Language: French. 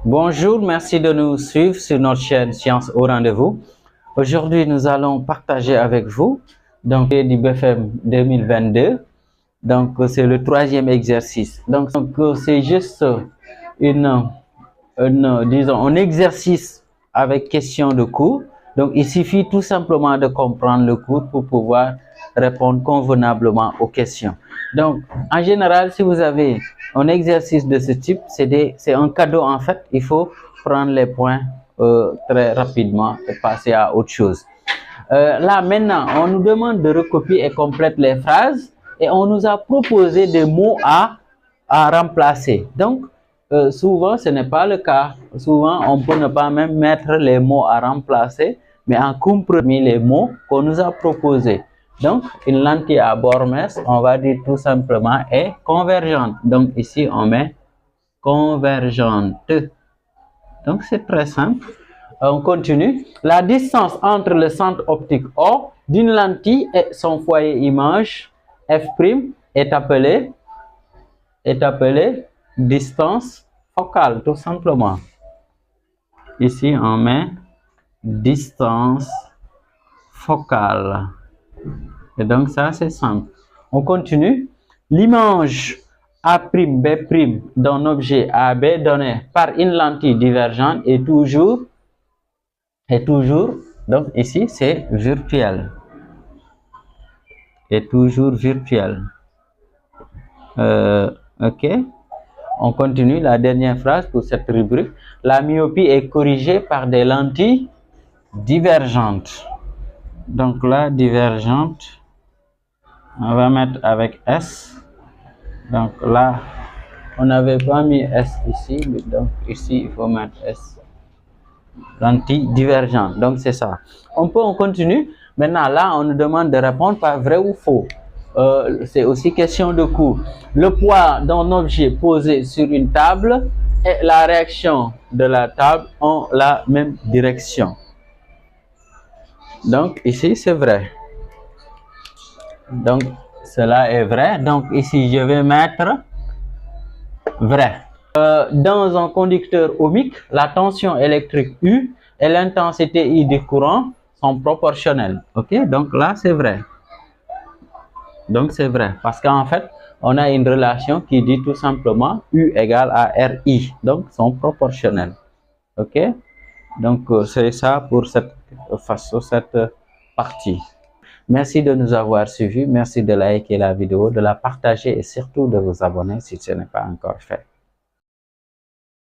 Bonjour, merci de nous suivre sur notre chaîne Sciences au rendez-vous. Aujourd'hui, nous allons partager avec vous du BFM 2022. Donc, c'est le troisième exercice. Donc c'est juste disons, un exercice avec question de cours. Donc, il suffit tout simplement de comprendre le cours pour pouvoir répondre convenablement aux questions. Donc, en général, si vous avez un exercice de ce type, c'est un cadeau en fait. Il faut prendre les points très rapidement et passer à autre chose. Là, maintenant, on nous demande de recopier et compléter les phrases et on nous a proposé des mots à remplacer. Donc, souvent, ce n'est pas le cas. Souvent, on peut ne pas même mettre les mots à remplacer, mais en comprimant les mots qu'on nous a proposés. Donc, une lentille à bord mince, on va dire tout simplement est convergente. Donc, ici, on met convergente. Donc, c'est très simple. On continue. La distance entre le centre optique O d'une lentille et son foyer image f' est appelée distance focale, tout simplement. Ici, on met distance focale. Et donc, ça, c'est simple. On continue. L'image A'B' d'un objet AB donné par une lentille divergente est toujours, donc ici, c'est virtuel. Est toujours virtuel. Ok. On continue la dernière phrase pour cette rubrique. La myopie est corrigée par des lentilles divergentes. Donc là, divergente, on va mettre avec S. Donc là, on n'avait pas mis S ici, mais donc ici, il faut mettre S. Lentille divergente. Donc c'est ça. On continue. Maintenant, là, on nous demande de répondre par vrai ou faux. C'est aussi question de cours. Le poids d'un objet posé sur une table et la réaction de la table ont la même direction. Donc ici c'est vrai. Donc cela est vrai. Donc ici je vais mettre vrai. Dans un conducteur ohmique, la tension électrique U et l'intensité I du courant sont proportionnelles. Ok, donc là c'est vrai. Donc c'est vrai parce qu'en fait on a une relation qui dit tout simplement U égale à RI, donc sont proportionnels. Ok, donc c'est ça pour cette partie. Merci de nous avoir suivis, merci de liker la vidéo, de la partager et surtout de vous abonner si ce n'est pas encore fait.